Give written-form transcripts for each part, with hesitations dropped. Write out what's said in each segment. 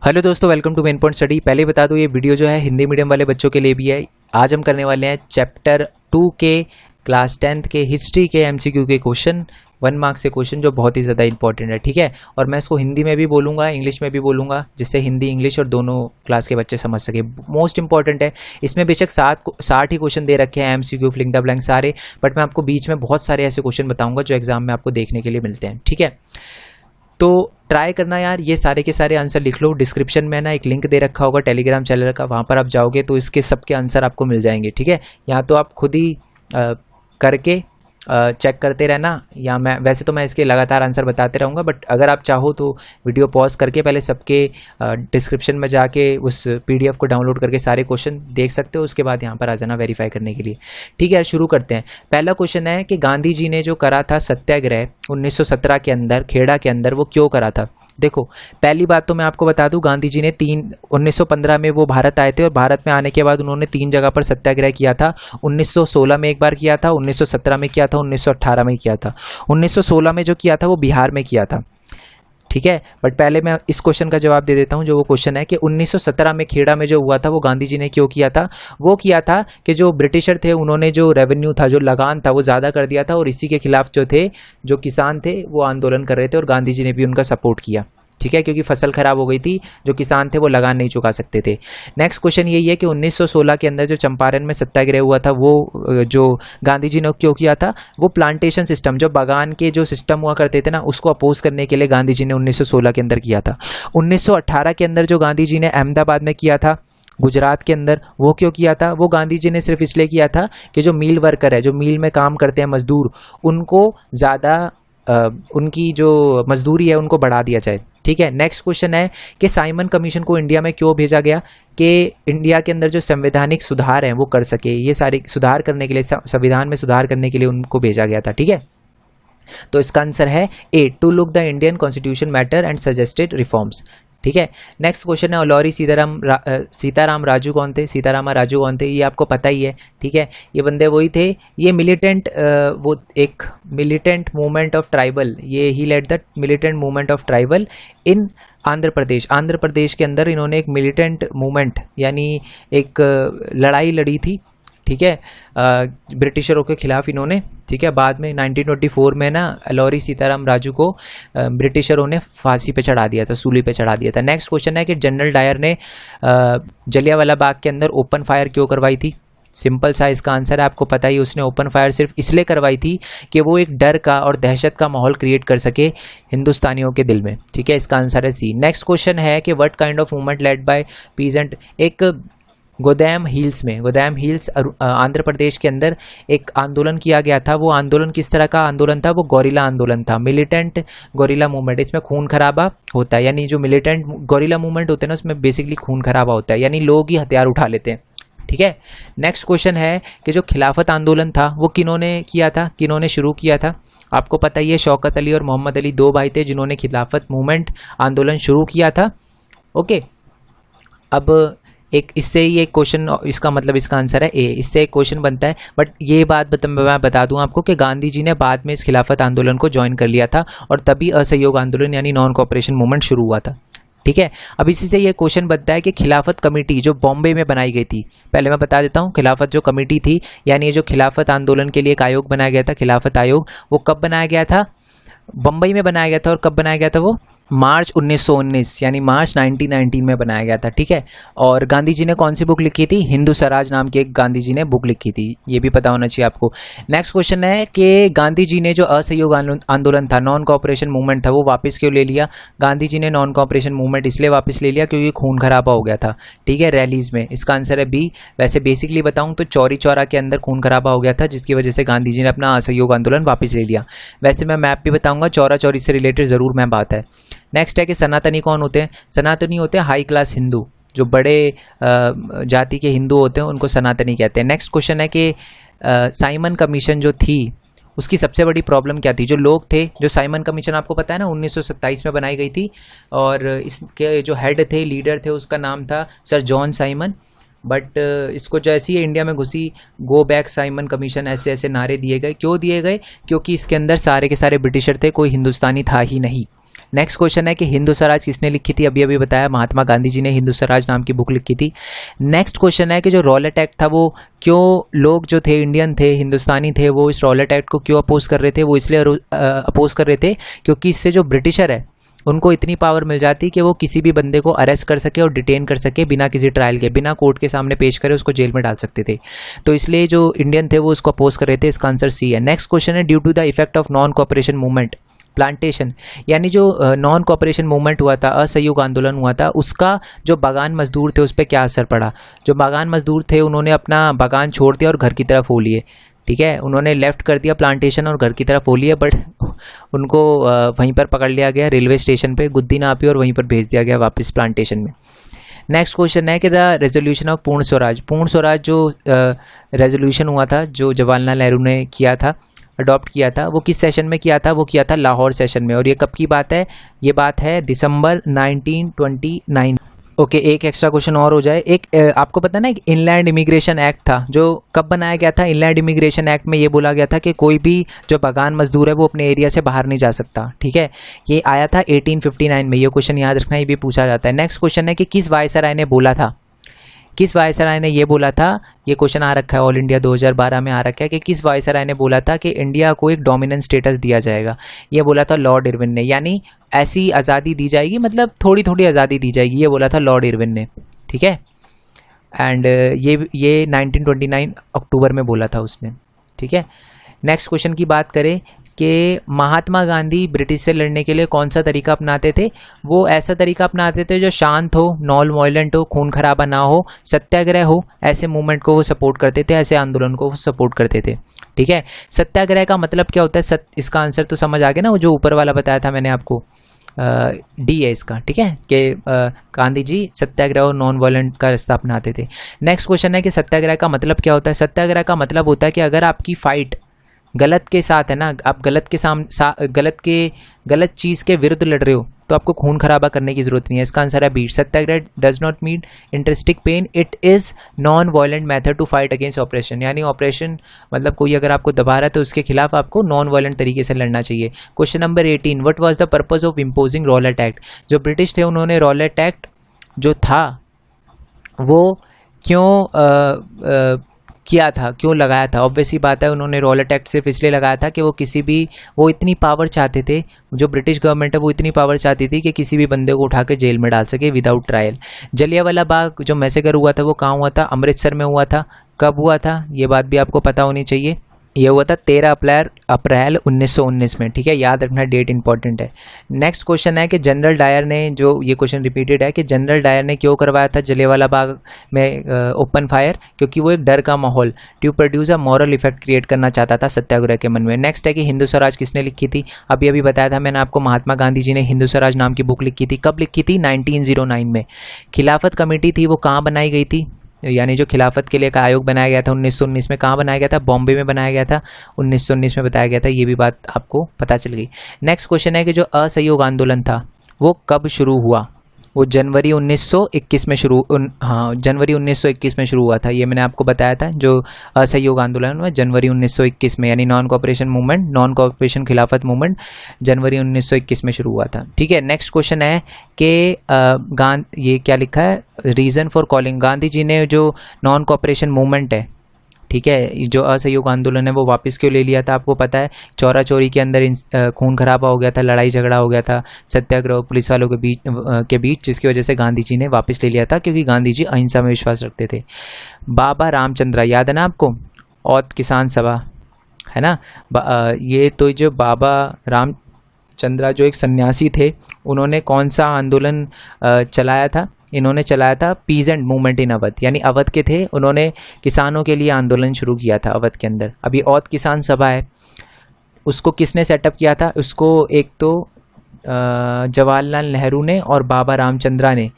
Hello दोस्तों, welcome to main point study. पहले बता दूं, ये वीडियो जो है हिंदी मीडियम वाले बच्चों के लिए भी है। आज हम करने वाले हैं चैप्टर 2 के क्लास 10th के हिस्ट्री के एमसीक्यू के क्वेश्चन, 1 मार्क्स से क्वेश्चन जो बहुत ही ज़्यादा इंपॉर्टेंट है। ठीक है, और मैं इसको हिंदी में भी बोलूँगा, इंग्लिश में भी बोलूँगा, जिससे हिंदी इंग्लिश और दोनों क्लास के बच्चे समझ सके। मोस्ट इंपॉर्टेंट है। इसमें बेशक 60 ही क्वेश्चन दे रखे हैं, एमसीक्यू, फिलिंग द ब्लैंक सारे, बट मैं आपको बीच में बहुत सारे ऐसे क्वेश्चन बताऊँगा जो एग्जाम में आपको देखने के लिए मिलते हैं। ठीक है, तो ट्राई करना यार, ये सारे के सारे आंसर लिख लो। डिस्क्रिप्शन में ना एक लिंक दे रखा होगा टेलीग्राम चैनल का, वहाँ पर आप जाओगे तो इसके सबके आंसर आपको मिल जाएंगे। ठीक है, यहाँ तो आप खुद ही करके चेक करते रहना, या मैं वैसे तो मैं इसके लगातार आंसर बताते रहूँगा, बट अगर आप चाहो तो वीडियो पॉज करके पहले सबके डिस्क्रिप्शन में जाके उस पीडीएफ को डाउनलोड करके सारे क्वेश्चन देख सकते हो। उसके बाद यहाँ पर आ जाना वेरीफाई करने के लिए। ठीक है, शुरू करते हैं। पहला क्वेश्चन है कि गांधी जी ने जो करा था सत्याग्रह 1917 के अंदर, खेड़ा के अंदर, वो क्यों करा था। देखो, पहली बात तो मैं आपको बता दूं, गांधी जी ने 1915 में वो भारत आए थे, और भारत में आने के बाद उन्होंने 3 जगह पर सत्याग्रह किया था। 1916 में एक बार किया था, 1917 में किया था, 1918 में किया था। 1916 में जो किया था वो बिहार में किया था। ठीक है, बट पहले मैं इस क्वेश्चन का जवाब दे देता हूं। जो वो क्वेश्चन है कि 1917 में खेड़ा में जो हुआ था वो गांधी जी ने क्यों किया था। वो किया था कि जो ब्रिटिशर थे उन्होंने जो रेवेन्यू था, जो लगान था, वो ज़्यादा कर दिया था, और इसी के खिलाफ जो थे, जो किसान थे, वो आंदोलन कर रहे थे, और गांधी जी ने भी उनका सपोर्ट किया। ठीक है, क्योंकि फसल खराब हो गई थी, जो किसान थे वो लगान नहीं चुका सकते थे। नेक्स्ट क्वेश्चन यही है कि 1916 के अंदर जो चंपारण में सत्याग्रह हुआ था, वो जो गांधी जी ने क्यों किया था। वो प्लांटेशन सिस्टम, जो बागान के जो सिस्टम हुआ करते थे ना, उसको अपोज करने के लिए गांधी जी ने 1916 के अंदर किया था। 1918 के अंदर जो गांधी जी ने अहमदाबाद में किया था, गुजरात के अंदर, वो क्यों किया था। वो गांधी जी ने सिर्फ इसलिए किया था कि जो मिल वर्कर है, जो मिल में काम करते हैं मजदूर, उनको ज़्यादा उनकी जो मजदूरी है उनको बढ़ा दिया जाए। ठीक है, नेक्स्ट क्वेश्चन है कि साइमन कमीशन को इंडिया में क्यों भेजा गया, कि इंडिया के अंदर जो संवैधानिक सुधार हैं वो कर सके। ये सारे सुधार करने के लिए, संविधान में सुधार करने के लिए उनको भेजा गया था। ठीक है, तो इसका आंसर है A, to look the Indian constitution matter and suggested reforms. ठीक है, नेक्स्ट क्वेश्चन है अलाउरी सीताराम राजू कौन थे। सीताराम राजू कौन थे, ये आपको पता ही है। ठीक है, ये बंदे वही थे, ये मिलिटेंट, वो एक मिलिटेंट मूवमेंट ऑफ ट्राइबल, ये he led the militant movement of tribal in Andhra Pradesh. Andhra Pradesh के अंदर इन्होंने एक मिलिटेंट मूवमेंट, यानी एक लड़ाई लड़ी थी। ठीक है, ब्रिटिशरों के खिलाफ इन्होंने। ठीक है, बाद में 1924 में ना अलाउरी सीताराम राजू को ब्रिटिशरों ने फांसी पे चढ़ा दिया था, सूली पे चढ़ा दिया था। नेक्स्ट क्वेश्चन है कि जनरल डायर ने जलियांवाला बाग के अंदर ओपन फायर क्यों करवाई थी। सिंपल सा इसका आंसर है, आपको पता ही। उसने ओपन फायर सिर्फ इसलिए करवाई थी कि वो एक डर का और दहशत का माहौल क्रिएट कर सके हिंदुस्तानियों के दिल में। ठीक है, इसका आंसर है सी। नेक्स्ट क्वेश्चन है कि what kind of movement led by peasant. एक गोदाम हिल्स में, गोदाम हिल्स आंध्र प्रदेश के अंदर एक आंदोलन किया गया था। वो आंदोलन किस तरह का आंदोलन था, वो गोरिल्ला आंदोलन था, मिलिटेंट गोरिल्ला मूवमेंट। इसमें खून खराबा होता है, यानी जो मिलिटेंट गोरिल्ला मूवमेंट होते हैं ना, उसमें बेसिकली खून खराबा होता है, यानी लोग ही हथियार उठा लेते हैं। ठीक है, नेक्स्ट क्वेश्चन है कि जो खिलाफत आंदोलन था वो किन्होंने किया था, किन्होंने शुरू किया था। आपको पता ही है, शौकत अली और मोहम्मद अली 2 भाई थे जिन्होंने खिलाफत मूवमेंट आंदोलन शुरू किया था। ओके, अब एक इससे ही एक क्वेश्चन, इसका मतलब इसका आंसर है ए, इससे एक क्वेश्चन बनता है। बट ये बात मैं बता दूं आपको कि गांधी जी ने बाद में इस खिलाफत आंदोलन को ज्वाइन कर लिया था, और तभी असहयोग आंदोलन यानी नॉन कोऑपरेशन मूवमेंट शुरू हुआ था। ठीक है, अब इसी से ये क्वेश्चन बनता है कि खिलाफत कमेटी जो बॉम्बे में बनाई गई थी, पहले मैं बता देता हूँ, खिलाफत जो कमेटी थी, यानी ये जो खिलाफत आंदोलन के लिए एक आयोग बनाया गया था, खिलाफत आयोग, वो कब बनाया गया था, बम्बई में बनाया गया था। और कब बनाया गया था वो, मार्च 1919, यानी मार्च 1919 में बनाया गया था। ठीक है, और गांधी जी ने कौन सी बुक लिखी थी, हिंदू स्वराज नाम की एक गांधी जी ने बुक लिखी थी, ये भी पता होना चाहिए आपको। नेक्स्ट क्वेश्चन है कि गांधी जी ने जो असहयोग आंदोलन था, नॉन कोऑपरेशन मूवमेंट था, वो वापस क्यों ले लिया। गांधी जी ने नॉन कोऑपरेशन मूवमेंट इसलिए वापस ले लिया क्योंकि खून खराबा हो गया था। ठीक है, रैलीज में। इसका आंसर है बी। वैसे बेसिकली बताऊँ तो चौरी चौरा के अंदर खून खराबा हो गया था, जिसकी वजह से गांधी जी ने अपना असहयोग आंदोलन वापस ले लिया। वैसे मैं मैप भी बताऊँगा, चौरा चौरी से रिलेटेड ज़रूर मैप आता है। नेक्स्ट है कि सनातनी कौन होते हैं। सनातनी होते हैं हाई क्लास हिंदू, जो बड़े जाति के हिंदू होते हैं उनको सनातनी कहते हैं। नेक्स्ट क्वेश्चन है कि साइमन कमीशन जो थी उसकी सबसे बड़ी प्रॉब्लम क्या थी। जो लोग थे, जो साइमन कमीशन आपको पता है ना 1927 में बनाई गई थी, और इसके जो हेड थे, लीडर थे, उसका नाम था सर जॉन साइमन। बट इसको जैसे ही इंडिया में घुसी, गो बैक साइमन कमीशन, ऐसे ऐसे नारे दिए गए। क्यों दिए गए, क्योंकि इसके अंदर सारे के सारे ब्रिटिशर थे, कोई हिंदुस्तानी था ही नहीं। नेक्स्ट क्वेश्चन है कि हिंदू स्वराज किसने लिखी थी, अभी अभी बताया महात्मा गांधी जी ने हिंदू स्वराज नाम की बुक लिखी थी। नेक्स्ट क्वेश्चन है कि जो रॉलेट एक्ट था वो क्यों लोग जो थे इंडियन थे हिंदुस्तानी थे वो इस रॉलेट एक्ट को क्यों अपोज कर रहे थे, वो इसलिए अपोज कर रहे थे क्योंकि इससे जो ब्रिटिशर है उनको इतनी पावर मिल जाती कि वो किसी भी बंदे को अरेस्ट कर सके और डिटेन कर सके बिना किसी ट्रायल के, बिना कोर्ट के सामने पेश करे उसको जेल में डाल सकते थे। तो इसलिए जो इंडियन थे वो उसको अपोज कर रहे थे। इसका आंसर सी है। नेक्स्ट क्वेश्चन है due to the effect of non cooperation movement plantation, यानी जो नॉन कोऑपरेशन मूवमेंट हुआ था, असहयोग आंदोलन हुआ था, उसका जो बागान मजदूर थे उस पर क्या असर पड़ा। जो बागान मजदूर थे उन्होंने अपना बागान छोड़ दिया और घर की तरफ हो लिए, ठीक है, उन्होंने लेफ्ट कर दिया प्लांटेशन और घर की तरफ हो लिया, बट उनको वहीं पर पकड़ लिया गया रेलवे स्टेशन पे, गुद्दी नापी और वहीं पर भेज दिया गया वापस प्लांटेशन में। नेक्स्ट क्वेश्चन है कि द रेजोल्यूशन ऑफ पूर्ण स्वराज जो रेजोल्यूशन हुआ था जो जवाहरलाल नेहरू ने किया था, अडॉप्ट किया था, वो किस सेशन में किया था, वो किया था लाहौर सेशन में। और ये कब की बात है, ये बात है दिसंबर 1929। ओके, एक एक्स्ट्रा क्वेश्चन और हो जाए। एक आपको पता है ना, एक इनलैंड इमिग्रेशन एक्ट था जो कब बनाया गया था। इनलैंड इमिग्रेशन एक्ट में ये बोला गया था कि कोई भी जो बागान मजदूर है वो अपने एरिया से बाहर नहीं जा सकता, ठीक है। ये आया था 1859 में। ये क्वेश्चन याद रखना, ये भी पूछा जाता है। नेक्स्ट क्वेश्चन है कि किस वायसराय ने बोला था, किस वायसराय ने ये बोला था, ये क्वेश्चन आ रखा है ऑल इंडिया 2012 में आ रखा है कि किस वायसराय ने बोला था कि इंडिया को एक डोमिनेंट स्टेटस दिया जाएगा। ये बोला था लॉर्ड इरविन ने, यानी ऐसी आज़ादी दी जाएगी, मतलब थोड़ी थोड़ी आज़ादी दी जाएगी, ये बोला था लॉर्ड इरविन ने, ठीक है। एंड ये 1929 अक्टूबर में बोला था उसने, ठीक है। नेक्स्ट क्वेश्चन की बात करें कि महात्मा गांधी ब्रिटिश से लड़ने के लिए कौन सा तरीका अपनाते थे। वो ऐसा तरीका अपनाते थे जो शांत हो, नॉन वायलेंट हो, खून खराबा ना हो, सत्याग्रह हो, ऐसे मूवमेंट को वो सपोर्ट करते थे, ऐसे आंदोलन को वो सपोर्ट करते थे, ठीक है। सत्याग्रह का मतलब क्या होता है, इसका आंसर तो समझ आ गया ना, वो जो ऊपर वाला बताया था मैंने आपको, डी है इसका, ठीक है, कि गांधी जी सत्याग्रह और नॉन वायलेंट का रास्ता अपनाते थे। नेक्स्ट क्वेश्चन है कि सत्याग्रह का मतलब क्या होता है। सत्याग्रह का मतलब होता है कि अगर आपकी फाइट गलत के साथ है ना, आप गलत चीज़ के विरुद्ध लड़ रहे हो तो आपको खून खराबा करने की जरूरत नहीं है। इसका आंसर है B. Satyagraha does not mean interesting pain, it is non violent method to fight against operation, यानी ऑपरेशन मतलब कोई अगर आपको दबा रहा है तो उसके खिलाफ आपको नॉन वायलेंट तरीके से लड़ना चाहिए। Question number 18, what was the purpose of imposing Rowlatt act. जो ब्रिटिश थे उन्होंने रॉलेट एक्ट जो था वो क्यों किया था, क्यों लगाया था। ऑब्वियसली बात है, उन्होंने रॉलेट एक्ट सिर्फ इसलिए लगाया था कि वो इतनी पावर चाहते थे, जो ब्रिटिश गवर्नमेंट है वो इतनी पावर चाहती थी कि किसी भी बंदे को उठा के जेल में डाल सके विदाउट ट्रायल। जलियांवाला बाग जो मैसेकर हुआ था वो कहाँ हुआ था, अमृतसर में हुआ था। कब हुआ था ये बात भी आपको पता होनी चाहिए। ये हुआ था 13 अप्रैल 1919 में, ठीक है, याद रखना, डेट इंपॉर्टेंट है। नेक्स्ट क्वेश्चन है कि जनरल डायर ने, जो ये क्वेश्चन रिपीटेड है, कि जनरल डायर ने क्यों करवाया था जलियांवाला बाग में ओपन फायर, क्योंकि वो एक डर का माहौल to produce a moral effect create करना चाहता था सत्याग्रह के मन में। नेक्स्ट है कि हिंदू स्वराज किसने लिखी थी। अभी बताया था मैंने आपको, महात्मा गांधी जी ने हिंदू स्वराज नाम की बुक लिखी थी। कब लिखी थी, 1909 में। खिलाफत कमेटी थी वो कहाँ बनाई गई थी, यानी जो खिलाफत के लिए एक आयोग बनाया गया था 1919 में, कहाँ बनाया गया था, बॉम्बे में बनाया गया था, 1919 में बताया गया था। ये भी बात आपको पता चल गई। नेक्स्ट क्वेश्चन है कि जो असहयोग आंदोलन था वो कब शुरू हुआ। वो जनवरी 1921 में जनवरी 1921 में शुरू हुआ था। ये मैंने आपको बताया था, जो असहयोग आंदोलन हुआ जनवरी 1921 में, यानी नॉन कोऑपरेशन खिलाफत मूवमेंट जनवरी 1921 में शुरू हुआ था, ठीक है। नेक्स्ट क्वेश्चन है कि ये क्या लिखा है, reason for calling. Gandhi ji ने जो नॉन कोऑपरेशन मूवमेंट है, ठीक है, जो असहयोग आंदोलन है वो वापस क्यों ले लिया था, आपको पता है। चौरा चौरी के अंदर खून खराबा हो गया था, लड़ाई झगड़ा हो गया था सत्याग्रह पुलिस वालों के बीच, जिसकी वजह से गांधी जी ने वापस ले लिया था, क्योंकि गांधी जी अहिंसा में विश्वास रखते थे। बाबा रामचंद्र, याद है ना आपको, औध किसान सभा है ना। ये तो जो बाबा रामचंद्र जो एक सन्यासी थे, उन्होंने कौन सा आंदोलन चलाया था। इन्होंने चलाया था पीजेंट मूवमेंट इन अवध, यानी अवध के थे, उन्होंने किसानों के लिए आंदोलन शुरू किया था अवध के अंदर। अभी औध किसान सभा है, उसको किसने सेटअप किया था, उसको एक तो जवाहरलाल नेहरू ने और बाबा रामचंद्र ने,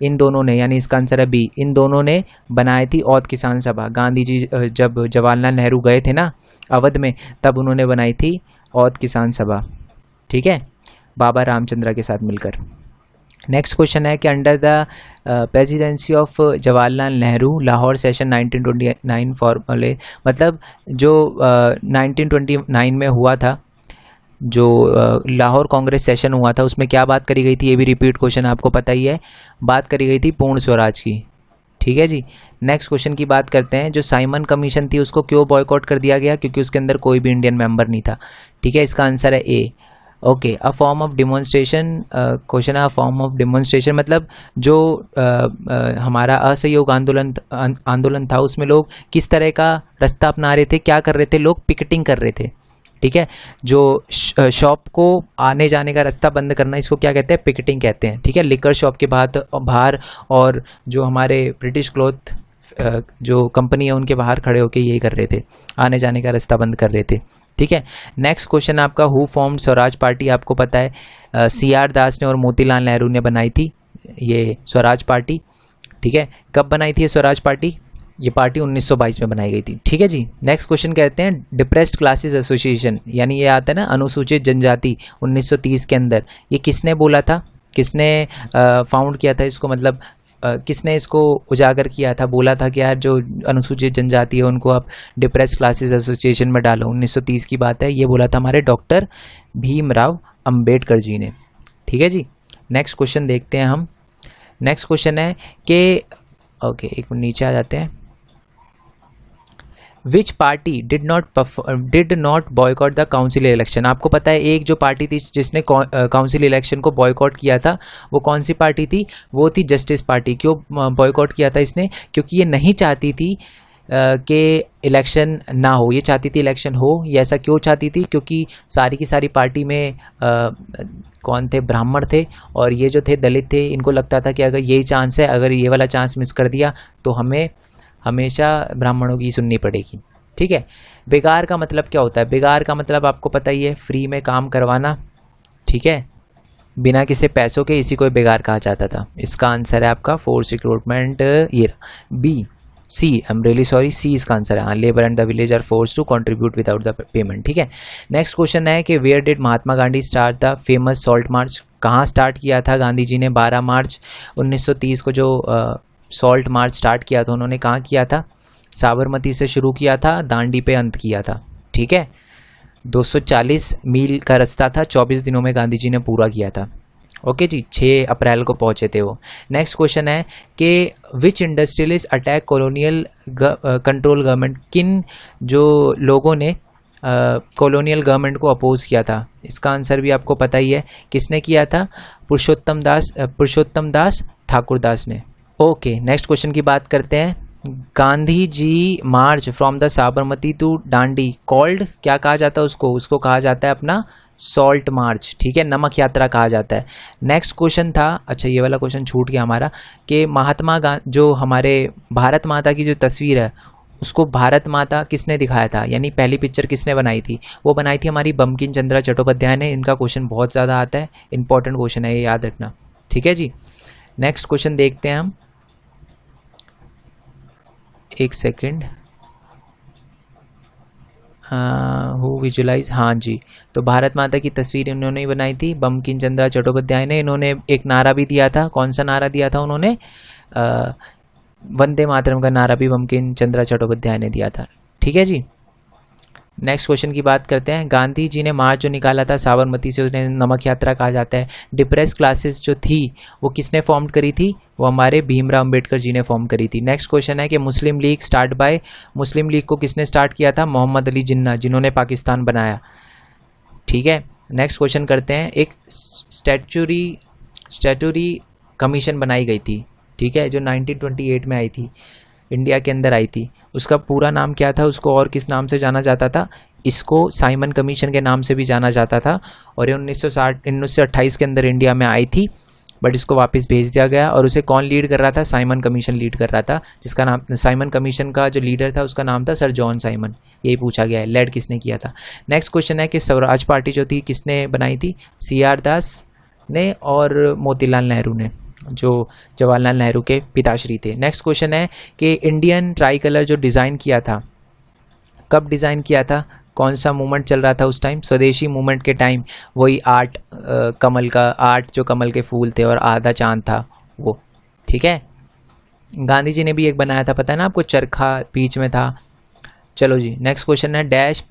इन दोनों ने, यानी इसका आंसर है बी, इन दोनों ने बनाई थी औध किसान सभा। गांधी जी जब जवाहरलाल नेहरू गए थे ना अवध में, तब उन्होंने बनाई थी औध किसान सभा, ठीक है, बाबा रामचंद्र के साथ मिलकर। नेक्स्ट क्वेश्चन है कि under the presidency of Jawaharlal Nehru Lahore session 1929 फॉर्मूले, मतलब जो 1929 में हुआ था, जो लाहौर कांग्रेस सेशन हुआ था उसमें क्या बात करी गई थी, ये भी रिपीट क्वेश्चन आपको पता ही है, बात करी गई थी पूर्ण स्वराज की। ठीक है जी। नेक्स्ट क्वेश्चन की बात करते हैं, जो साइमन कमीशन थी उसको क्यों बॉयकॉट कर दिया गया, क्योंकि उसके अंदर कोई भी इंडियन मेंबर नहीं था। ठीक है, इसका आंसर है A. Okay, a form of demonstration, question है अ फॉर्म ऑफ डिमॉन्स्ट्रेशन मतलब जो हमारा असहयोग आंदोलन था उसमें लोग किस तरह का रास्ता अपना रहे थे, क्या कर रहे थे, लोग पिकेटिंग कर रहे थे। ठीक है, जो शॉप को आने जाने का रास्ता बंद करना, इसको क्या कहते हैं, पिकेटिंग कहते हैं। ठीक है, लिकर शॉप के बाहर और जो हमारे ब्रिटिश क्लॉथ जो कंपनी है उनके बाहर खड़े होकर यही कर रहे थे, आने जाने का रास्ता बंद कर रहे थे। ठीक है, नेक्स्ट क्वेश्चन आपका, हु फॉर्म्ड स्वराज पार्टी, आपको पता है CR दास ने और मोतीलाल नेहरू ने बनाई थी ये स्वराज पार्टी। ठीक है, कब बनाई थी ये स्वराज पार्टी, ये पार्टी 1922 में बनाई गई थी। ठीक है जी। नेक्स्ट क्वेश्चन कहते हैं डिप्रेस्ड क्लासेस एसोसिएशन, यानी ये आता है ना अनुसूचित जनजाति 1930 के अंदर, ये किसने बोला था, किसने फाउंड किया था इसको, मतलब किसने इसको उजागर किया था, बोला था कि यार जो अनुसूचित जनजाति है उनको आप डिप्रेस्ड क्लासेस एसोसिएशन में डालो। 1930 की बात है, ये बोला था हमारे डॉक्टर भीमराव अंबेडकर जी ने। ठीक है जी। नेक्स्ट क्वेश्चन देखते हैं हम। नेक्स्ट क्वेश्चन है कि ओके, एक मिनट नीचे आ जाते हैं। विच party did not boycott the council election, आपको पता है एक जो पार्टी थी जिसने काउंसिल इलेक्शन को बॉयकॉट किया था, वो कौन सी पार्टी थी, वो थी जस्टिस पार्टी। क्यों बॉयकॉट किया था इसने, क्योंकि ये नहीं चाहती थी कि इलेक्शन ना हो, ये चाहती थी इलेक्शन हो। ये ऐसा क्यों चाहती थी, क्योंकि सारी की सारी पार्टी में कौन थे, ब्राह्मण थे, और ये जो थे दलित थे। इनको लगता था कि अगर यही चांस है, अगर ये वाला चांस मिस कर दिया तो हमें हमेशा ब्राह्मणों की सुननी पड़ेगी। ठीक है, बेगार का मतलब क्या होता है, बेगार का मतलब आपको पता ही है, फ्री में काम करवाना। ठीक है, बिना किसी पैसों के, इसी को बेगार कहा जाता था। इसका आंसर है आपका फोर्स रिक्रूटमेंट, ये B, C, I am really sorry, C इसका आंसर है। हाँ, labour and the village are force to contribute without the payment. ठीक है, नेक्स्ट क्वेश्चन है कि where did Mahatma Gandhi start the famous salt march, कहाँ स्टार्ट किया था गांधी जी ने 12 मार्च 1930 को जो सॉल्ट मार्च स्टार्ट किया था, उन्होंने कहाँ किया था, साबरमती से शुरू किया था, दांडी पे अंत किया था। ठीक है, 240 मील का रास्ता था, 24 दिनों में गांधी जी ने पूरा किया था। ओके जी, 6 अप्रैल को पहुंचे थे वो। नेक्स्ट क्वेश्चन है कि which industrialist attack colonial control government, किन जो लोगों ने कॉलोनियल गवर्नमेंट को अपोज किया था, इसका आंसर भी आपको पता ही है, किसने किया था, पुरुषोत्तम दास ठाकुरदास ने। ओके, नेक्स्ट क्वेश्चन की बात करते हैं। Gandhi ji march from the Sabarmati to Dandi called, क्या कहा जाता है उसको कहा जाता है अपना सॉल्ट मार्च। ठीक है, नमक यात्रा कहा जाता है। नेक्स्ट क्वेश्चन था, अच्छा ये वाला क्वेश्चन छूट गया हमारा, कि महात्मा गांधी जो हमारे भारत माता की जो तस्वीर है उसको भारत माता किसने दिखाया था, यानी पहली पिक्चर किसने बनाई थी, वो बनाई थी हमारी बंकिम चंद्र चट्टोपाध्याय ने। इनका क्वेश्चन बहुत ज़्यादा आता है, इंपॉर्टेंट क्वेश्चन है, ये याद रखना। ठीक है जी। नेक्स्ट क्वेश्चन देखते हैं हम, एक सेकेंड, हु विजुलाइज, हाँ जी, तो भारत माता की तस्वीर इन्होंने ही बनाई थी, बंकिम चंद्र चट्टोपाध्याय ने। इन्होंने एक नारा भी दिया था, कौन सा नारा दिया था उन्होंने, वंदे मातरम का नारा भी बंकिम चंद्र चट्टोपाध्याय ने दिया था। ठीक है जी। नेक्स्ट क्वेश्चन की बात करते हैं। गांधी जी ने मार्च जो निकाला था साबरमती से, उसने नमक यात्रा कहा जाता है। डिप्रेस क्लासेस जो थी वो किसने फॉर्म करी थी, वो हमारे भीमराव अंबेडकर जी ने फॉर्म करी थी। नेक्स्ट क्वेश्चन है कि मुस्लिम लीग स्टार्ट बाय, मुस्लिम लीग को किसने स्टार्ट किया था, मोहम्मद अली जिन्ना, जिन्होंने पाकिस्तान बनाया। ठीक है, नेक्स्ट क्वेश्चन करते हैं। एक स्टैट्यूटरी कमीशन बनाई गई थी, ठीक है, जो 1928 में आई थी, इंडिया के अंदर आई थी। उसका पूरा नाम क्या था, उसको और किस नाम से जाना जाता था, इसको साइमन कमीशन के नाम से भी जाना जाता था। और ये 1928 के अंदर इंडिया में आई थी, बट इसको वापस भेज दिया गया। और उसे कौन लीड कर रहा था, साइमन कमीशन लीड कर रहा था, जिसका नाम, साइमन कमीशन का जो लीडर था उसका नाम था सर जॉन साइमन। यही पूछा गया है, लेड किसने किया था। नेक्स्ट क्वेश्चन है कि स्वराज पार्टी जो थी किसने बनाई थी, CR दास ने और मोतीलाल नेहरू ने, जो जवाहरलाल नेहरू के पिताश्री थे। नेक्स्ट क्वेश्चन है कि इंडियन ट्राई कलर जो डिज़ाइन किया था, कब डिज़ाइन किया था, कौन सा मूवमेंट चल रहा था उस टाइम, स्वदेशी मूवमेंट के टाइम। वही कमल का आठ जो कमल के फूल थे और आधा चांद था वो। ठीक है, गांधी जी ने भी एक बनाया था, पता है ना आपको, चरखा बीच में था। चलो जी, नेक्स्ट क्वेश्चन है dash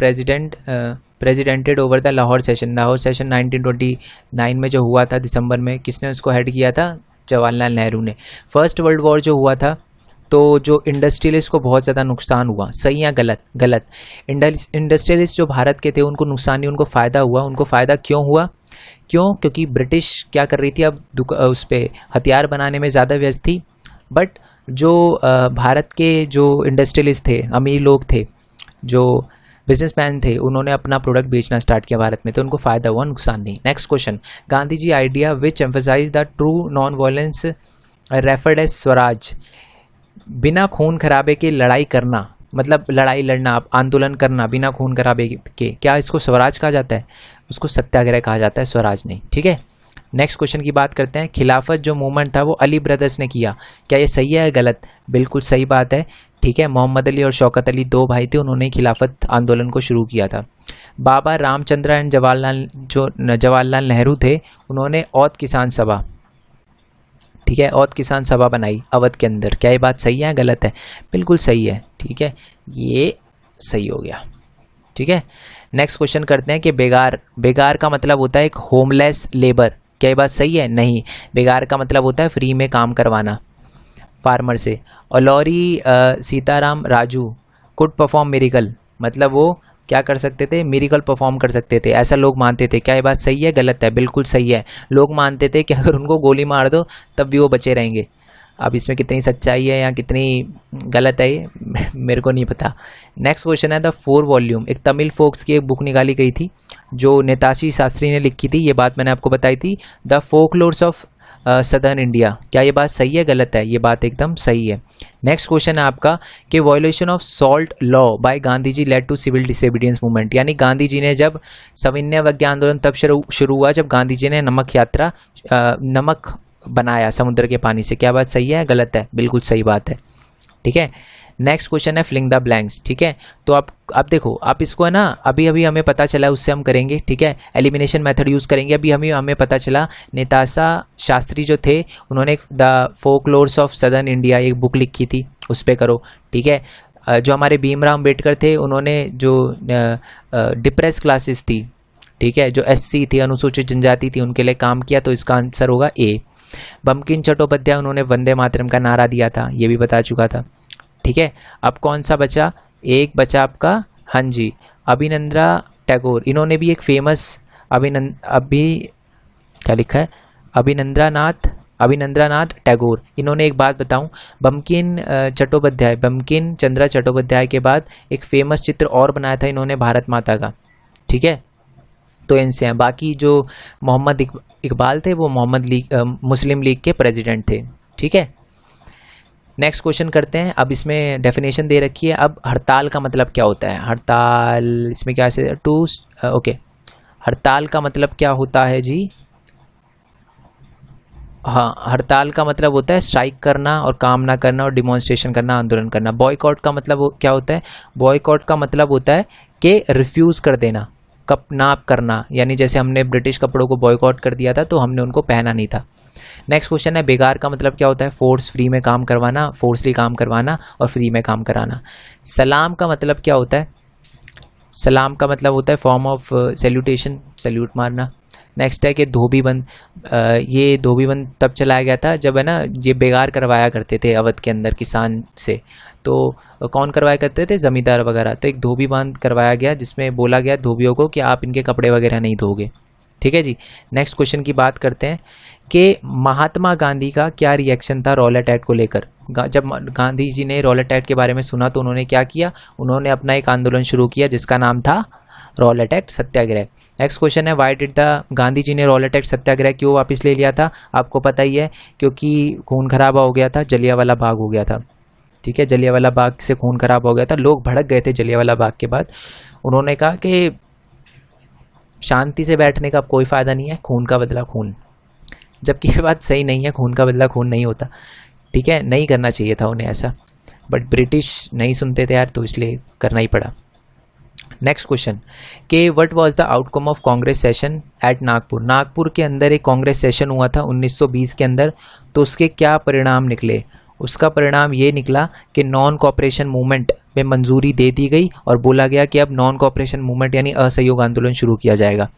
presided over the Lahore session 1929 में जो हुआ था दिसंबर में, किसने उसको हेड किया था? जवाहरलाल नेहरू ने। फर्स्ट वर्ल्ड वॉर जो हुआ था तो जो इंडस्ट्रियलिस्ट को बहुत ज़्यादा नुकसान हुआ, सही या गलत? गलत। इंडस्ट्रियलिस्ट जो भारत के थे उनको नुकसान नहीं, उनको फ़ायदा हुआ। उनको फ़ायदा क्यों हुआ? क्योंकि ब्रिटिश क्या कर रही थी, अब उस पर हथियार बनाने में ज़्यादा व्यस्त थी। बट जो भारत के जो इंडस्ट्रियलिस्ट थे, अमीर लोग थे, जो बिजनेसमैन थे, उन्होंने अपना प्रोडक्ट बेचना स्टार्ट किया भारत में, तो उनको फ़ायदा हुआ, नुकसान नहीं। Next question, Gandhi ji idea which emphasise the true non violence referred as swaraj. बिना खून खराबे के लड़ाई करना, मतलब लड़ाई लड़ना, आंदोलन करना बिना खून खराबे के, क्या इसको स्वराज कहा जाता है? उसको सत्याग्रह कहा जाता है, स्वराज नहीं। ठीक है, नेक्स्ट क्वेश्चन की बात करते हैं। खिलाफत जो मूवमेंट था वो अली ब्रदर्स ने किया, क्या ये सही है या गलत? बिल्कुल सही बात है। ठीक है, मोहम्मद अली और शौकत अली दो भाई थे, उन्होंने खिलाफत आंदोलन को शुरू किया था। बाबा रामचंद्र एंड जवाहरलाल नेहरू थे, उन्होंने औध किसान सभा, ठीक है, औध किसान सभा बनाई अवध के अंदर। क्या ये बात सही है या गलत है? बिल्कुल सही है। ठीक है, ये सही हो गया। ठीक है, नेक्स्ट क्वेश्चन करते हैं कि बेगार का मतलब होता है एक होमलेस लेबर। क्या ये बात सही है? नहीं, बेगार का मतलब होता है फ्री में काम करवाना फार्मर से। Alluri Sitarama Raju could perform miracle, मतलब वो क्या कर सकते थे? मिरेकल परफॉर्म कर सकते थे, ऐसा लोग मानते थे। क्या ये बात सही है गलत है? बिल्कुल सही है। लोग मानते थे कि अगर उनको गोली मार दो तब भी वो बचे रहेंगे। अब इसमें कितनी सच्चाई है या कितनी गलत है ये मेरे को नहीं पता। नेक्स्ट क्वेश्चन है द 4 वॉल्यूम, एक तमिल फोक्स की एक बुक निकाली गई थी जो नेताजी शास्त्री ने लिखी थी, ये बात मैंने आपको बताई थी, the folklores of southern India. क्या ये बात सही है गलत है? ये बात एकदम सही है। नेक्स्ट क्वेश्चन है आपका कि violation of salt law by Gandhi ji led to civil disobedience movement, यानी गांधी जी ने जब सविनय अवज्ञा आंदोलन तब शुरू हुआ जब गांधी जी ने नमक बनाया समुद्र के पानी से। क्या बात सही है गलत है? बिल्कुल सही बात है। ठीक है, नेक्स्ट क्वेश्चन है फिलिंग द ब्लैंक्स। ठीक है, तो आप देखो, आप इसको है ना, अभी हमें पता चला, उससे हम करेंगे। ठीक है, एलिमिनेशन मेथड यूज़ करेंगे। अभी हमें पता चला नेताजी शास्त्री जो थे उन्होंने the folklores of southern India एक बुक लिखी थी, उस पर करो। ठीक है, जो हमारे भीमराव अम्बेडकर थे उन्होंने जो डिप्रेस क्लासेस थी, ठीक है, जो SC थी, अनुसूचित जनजाति थी, उनके लिए काम किया, तो इसका आंसर होगा A। बंकिम चट्टोपाध्याय उन्होंने वंदे मातरम का नारा दिया था, ये भी बता चुका था। ठीक है, अब कौन सा बचा? एक बचा आपका, हाँ जी, अभिनंद्रा टैगोर, इन्होंने भी एक फेमस क्या लिखा है, अभिनंद्रनाथ टैगोर, इन्होंने एक बात बताऊं, बंकिम चंद्र चट्टोपाध्याय के बाद एक फेमस चित्र और बनाया था इन्होंने भारत माता का। ठीक है, तो इनसे हैं। बाकी जो मोहम्मद इकबाल थे वो मुस्लिम लीग के प्रेसिडेंट थे। ठीक है, नेक्स्ट क्वेश्चन करते हैं। अब इसमें डेफिनेशन दे रखी है। अब हड़ताल का मतलब क्या होता है? हड़ताल इसमें क्या है? ओके, हड़ताल का मतलब क्या होता है जी? हाँ, हड़ताल का मतलब होता है स्ट्राइक करना और काम ना करना और डिमॉन्स्ट्रेशन करना, आंदोलन करना। बॉयकॉट का मतलब क्या होता है? बॉयकॉट का मतलब होता है कि रिफ्यूज़ कर देना, नाप करना, यानी जैसे हमने ब्रिटिश कपड़ों को बॉयकॉट कर दिया था तो हमने उनको पहना नहीं था। नेक्स्ट क्वेश्चन है बेगार का मतलब क्या होता है? फोर्स फ्री में काम करवाना, फोर्सली काम करवाना और फ्री में काम कराना। सलाम का मतलब क्या होता है? सलाम का मतलब होता है फॉर्म ऑफ सैल्यूटेशन, सैल्यूट मारना। नेक्स्ट है कि धोबीबंद, ये धोबीबंद तब चलाया गया था जब है ना ये बेगार करवाया करते थे अवध के अंदर किसान से, तो कौन करवाया करते थे? ज़मींदार वगैरह। तो एक धोबी बांध करवाया गया जिसमें बोला गया धोबियों को कि आप इनके कपड़े वगैरह नहीं धोगे। ठीक है जी, नेक्स्ट क्वेश्चन की बात करते हैं कि महात्मा गांधी का क्या रिएक्शन था रॉलेट एक्ट को लेकर। जब गांधी जी ने रॉलेट एक्ट के बारे में सुना तो उन्होंने क्या किया? उन्होंने अपना एक आंदोलन शुरू किया जिसका नाम था रॉलेट एक्ट सत्याग्रह। नेक्स्ट क्वेश्चन है why did the Gandhi ji ने रॉलेट एक्ट सत्याग्रह क्यों वापस ले लिया था? आपको पता ही है, क्योंकि खून खराबा हो गया था, जलियांवाला बाग हो गया था। ठीक है, जलियांवाला बाग से खून खराब हो गया था, लोग भड़क गए थे जलियांवाला बाग के बाद। उन्होंने कहा कि शांति से बैठने का कोई फ़ायदा नहीं है, खून का बदला खून, जबकि ये बात सही नहीं है, खून का बदला खून नहीं होता। ठीक है, नहीं करना चाहिए था उन्हें ऐसा, बट ब्रिटिश नहीं सुनते थे यार, तो इसलिए करना ही पड़ा। नेक्स्ट क्वेश्चन कि what was the outcome of Congress session at Nagpur. Nagpur के अंदर एक कांग्रेस सेशन हुआ था 1920 के अंदर, तो उसके क्या परिणाम निकले? उसका परिणाम ये निकला कि नॉन कोऑपरेशन मूवमेंट में मंजूरी दे दी गई और बोला गया कि अब नॉन कोऑपरेशन मूवमेंट यानी असहयोग आंदोलन शुरू किया जाएगा।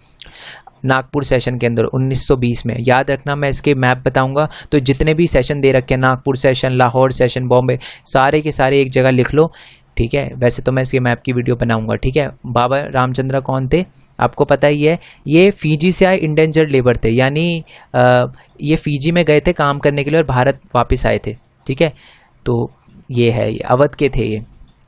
नागपुर सेशन के अंदर 1920 में। याद रखना, मैं इसके मैप बताऊंगा, तो जितने भी सेशन दे रखे हैं, नागपुर सेशन, लाहौर सेशन, बॉम्बे, सारे के सारे एक जगह लिख लो, ठीक है। वैसे तो मैं इसके मैप की वीडियो बनाऊंगा, ठीक है। बाबा रामचंद्र कौन थे, आपको पता ही है, ये फीजी से आए इंडेंजर्ड लेबर थे, यानी ये फीजी में गए थे काम करने के लिए और भारत वापस आए थे, ठीक है। तो ये है, ये अवध के थे ये,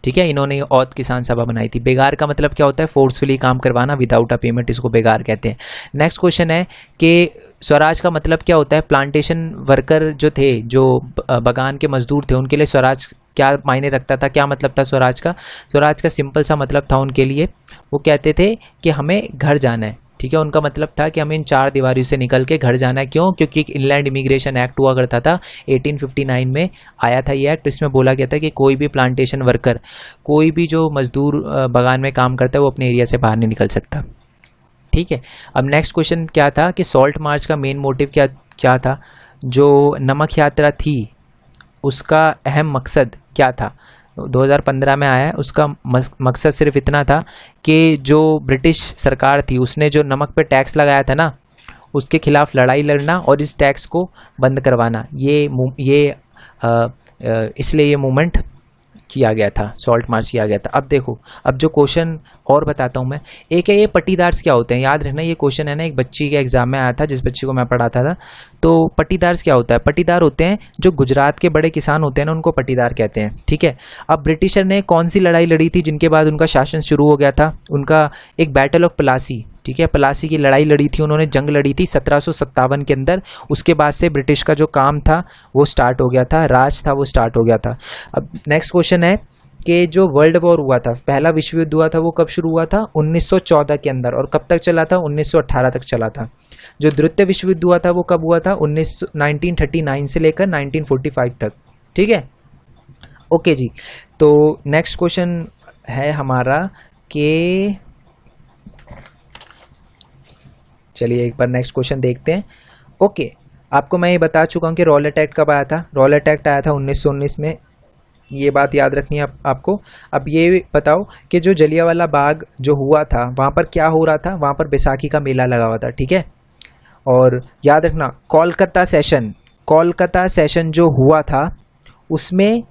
ठीक है। इन्होंने औद किसान सभा बनाई थी। बेगार का मतलब क्या होता है, फोर्सफुली काम करवाना विदाउट अ पेमेंट, इसको बेगार कहते हैं। नेक्स्ट क्वेश्चन है कि स्वराज का मतलब क्या होता है। प्लांटेशन वर्कर जो थे, जो बगान के मजदूर थे, उनके लिए स्वराज क्या मायने रखता था, क्या मतलब था स्वराज का। स्वराज का सिंपल सा मतलब था उनके लिए, वो कहते थे कि हमें घर जाना है, ठीक है। उनका मतलब था कि हमें इन चार दीवारों से निकल के घर जाना है। क्यों? क्योंकि एक इनलैंड इमिग्रेशन एक्ट हुआ करता था, 1859 में आया था ये एक्ट। इसमें बोला गया था कि कोई भी प्लांटेशन वर्कर, कोई भी जो मजदूर बागान में काम करता है, वो अपने एरिया से बाहर नहीं निकल सकता, ठीक है। अब नेक्स्ट क्वेश्चन क्या था कि सॉल्ट मार्च का मेन मोटिव क्या था। जो नमक यात्रा थी उसका अहम मकसद क्या था, 2015 में आया है। उसका मकसद सिर्फ इतना था कि जो ब्रिटिश सरकार थी उसने जो नमक पे टैक्स लगाया था ना, उसके खिलाफ लड़ाई लड़ना और इस टैक्स को बंद करवाना, इसलिए ये मूवमेंट किया गया था, सॉल्ट मार्च किया गया था। अब देखो, अब जो क्वेश्चन और बताता हूँ मैं, एक है ये पट्टीदार्स क्या होते हैं। याद रखना, ये क्वेश्चन है ना, एक बच्ची के एग्जाम में आया था, जिस बच्ची को मैं पढ़ाता था। तो पट्टीदार्स क्या होता है, पट्टीदार होते हैं जो गुजरात के बड़े किसान होते हैं ना, उनको पट्टीदार कहते हैं, ठीक है। अब ब्रिटिशर ने कौन सी लड़ाई लड़ी थी जिनके बाद उनका शासन शुरू हो गया था, उनका एक बैटल ऑफ प्लासी, ठीक है। प्लासी की लड़ाई लड़ी थी उन्होंने, जंग लड़ी थी 1757 के अंदर। उसके बाद से ब्रिटिश का जो काम था वो स्टार्ट हो गया था, राज था वो स्टार्ट हो गया था। अब नेक्स्ट क्वेश्चन है कि जो वर्ल्ड वॉर हुआ था, पहला विश्व युद्ध हुआ था, वो कब शुरू हुआ था, 1914 के अंदर, और कब तक चला था, 1918 तक चला था। जो द्वितीय विश्व युद्ध हुआ था वो कब हुआ था, 1939 से लेकर 1945 तक, ठीक है। ओके जी, तो नेक्स्ट क्वेश्चन है हमारा कि, चलिए एक बार नेक्स्ट क्वेश्चन देखते हैं। ओके, आपको मैं ये बता चुका हूँ कि रॉलेट एक्ट कब आया था। रॉलेट एक्ट आया था 1919 में, ये बात याद रखनी है आपको। अब ये बताओ कि जो जलियांवाला बाग जो हुआ था, वहाँ पर क्या हो रहा था, वहाँ पर बैसाखी का मेला लगा हुआ था, ठीक है। और याद रखना, कोलकाता सेशन जो हुआ था उसमें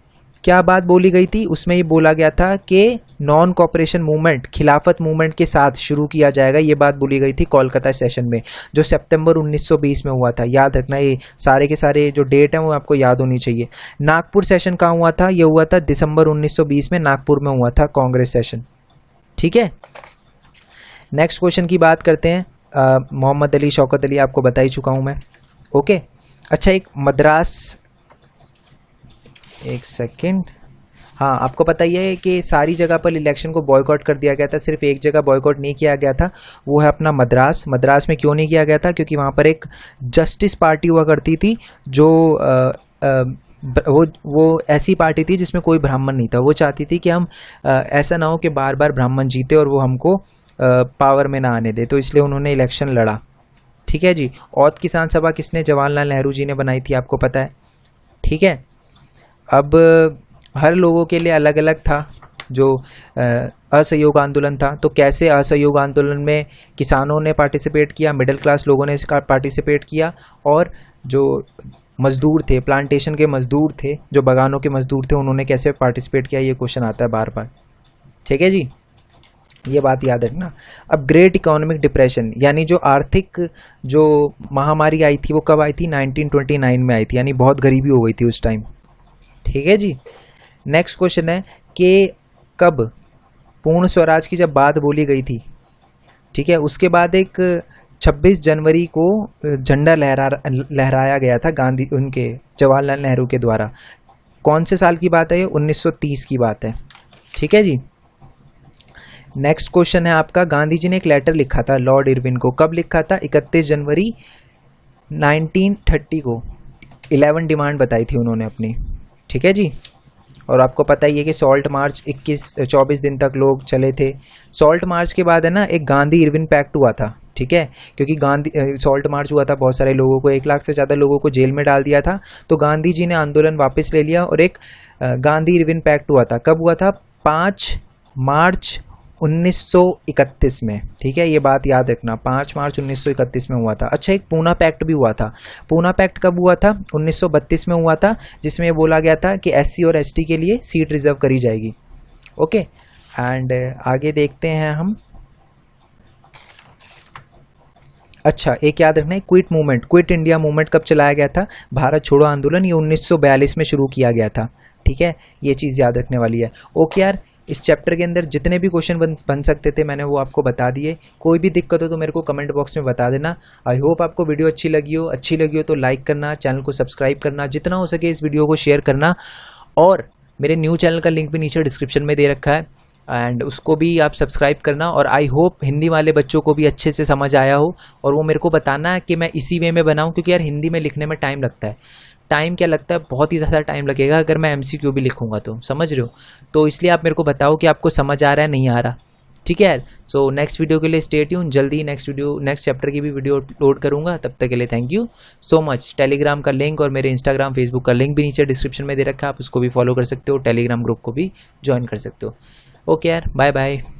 क्या बात बोली गई थी, उसमें ये बोला गया था कि नॉन कॉपरेशन मूवमेंट, खिलाफत मूवमेंट के साथ शुरू किया जाएगा, ये बात बोली गई थी कोलकाता सेशन में, जो सितंबर 1920 में हुआ था। याद रखना, ये सारे के सारे जो डेट हैं वो आपको याद होनी चाहिए। नागपुर सेशन कहाँ हुआ था, ये हुआ था दिसंबर 1920 में, नागपुर में हुआ था कांग्रेस सेशन, ठीक है। नेक्स्ट क्वेश्चन की बात करते हैं। मोहम्मद अली, शौकत अली आपको बता ही चुका हूँ मैं, ओके। अच्छा, एक मद्रास, एक सेकेंड, हाँ, आपको पता ही है कि सारी जगह पर इलेक्शन को बॉयकॉट कर दिया गया था, सिर्फ एक जगह बॉयकॉट नहीं किया गया था, वो है अपना मद्रास। मद्रास में क्यों नहीं किया गया था, क्योंकि वहाँ पर एक जस्टिस पार्टी हुआ करती थी, जो वो ऐसी पार्टी थी जिसमें कोई ब्राह्मण नहीं था। वो चाहती थी कि हम ऐसा ना हो कि बार बार ब्राह्मण जीते और वो हमको पावर में ना आने दे, तो इसलिए उन्होंने इलेक्शन लड़ा, ठीक है जी। औद किसान सभा किसने, जवाहरलाल नेहरू जी ने बनाई थी, आपको पता है, ठीक है। अब हर लोगों के लिए अलग अलग था जो असहयोग आंदोलन था। तो कैसे असहयोग आंदोलन में किसानों ने पार्टिसिपेट किया, मिडिल क्लास लोगों ने इसका पार्टिसिपेट किया, और जो मजदूर थे, प्लांटेशन के मजदूर थे, जो बागानों के मजदूर थे, उन्होंने कैसे पार्टिसिपेट किया, ये क्वेश्चन आता है बार बार, ठीक है जी, ये बात याद रखना। अब ग्रेट इकोनॉमिक डिप्रेशन, यानी जो आर्थिक जो महामारी आई थी वो कब आई थी, 1929 में आई थी, यानी बहुत गरीबी हो गई थी उस टाइम, ठीक है जी। नेक्स्ट क्वेश्चन है कि कब पूर्ण स्वराज की जब बात बोली गई थी, ठीक है, उसके बाद एक 26 जनवरी को झंडा लहराया गया था गांधी, उनके जवाहरलाल नेहरू के द्वारा। कौन से साल की बात है ये, 1930 की बात है, ठीक है जी। नेक्स्ट क्वेश्चन है आपका, गांधी जी ने एक लेटर लिखा था लॉर्ड इरविन को, कब लिखा था, 31 जनवरी 1930 को। 11 डिमांड बताई थी उन्होंने अपनी, ठीक है जी। और आपको पता ही है कि सॉल्ट मार्च 24 दिन तक लोग चले थे। सॉल्ट मार्च के बाद है ना एक गांधी इरविन पैक्ट हुआ था, ठीक है, क्योंकि गांधी सॉल्ट मार्च हुआ था, बहुत सारे लोगों को, 1 लाख से ज़्यादा लोगों को जेल में डाल दिया था। तो गांधी जी ने आंदोलन वापस ले लिया और एक गांधी इरविन पैक्ट हुआ था। कब हुआ था, 5 मार्च 1931 में, ठीक है, ये बात याद रखना, 5 मार्च 1931 में हुआ था। अच्छा, एक पूना पैक्ट भी हुआ था। पूना पैक्ट कब हुआ था? 1932 में हुआ था, जिसमें ये बोला गया था कि SC और ST के लिए सीट रिजर्व करी जाएगी। ओके, एंड आगे देखते हैं हम। अच्छा, एक याद रखना है, quit movement, quit India movement कब चलाया गया था? भारत छोड़ो आंदोलन, ये 1942 में शुरू किया गया था। ठीक है, ये चीज़ याद रखने वाली है। ओके यार, इस चैप्टर के अंदर जितने भी क्वेश्चन बन सकते थे मैंने वो आपको बता दिए। कोई भी दिक्कत हो तो मेरे को कमेंट बॉक्स में बता देना। आई होप आपको वीडियो अच्छी लगी हो तो लाइक करना, चैनल को सब्सक्राइब करना, जितना हो सके इस वीडियो को शेयर करना, और मेरे न्यू चैनल का लिंक भी नीचे डिस्क्रिप्शन में दे रखा है, एंड उसको भी आप सब्सक्राइब करना। और आई होप हिंदी वाले बच्चों को भी अच्छे से समझ आया हो, और वो मेरे को बताना है कि मैं इसी वे में बनाऊं, क्योंकि यार हिंदी में लिखने में टाइम लगता है। टाइम क्या लगता है? बहुत ही ज़्यादा टाइम लगेगा अगर मैं MCQ भी लिखूंगा तो, समझ रहे हो? तो इसलिए आप मेरे को बताओ कि आपको समझ आ रहा है नहीं आ रहा। ठीक है यार, सो नेक्स्ट वीडियो के लिए स्टे ट्यून, जल्दी नेक्स्ट चैप्टर की भी वीडियो अपलोड करूंगा। तब तक के लिए thank you so much. Telegram का लिंक और मेरे इंस्टाग्राम फेसबुक का लिंक भी नीचे डिस्क्रिप्शन में दे रखा है, आप उसको भी फॉलो कर सकते हो, टेलीग्राम ग्रुप को भी ज्वाइन कर सकते हो। ओके यार, बाय बाय।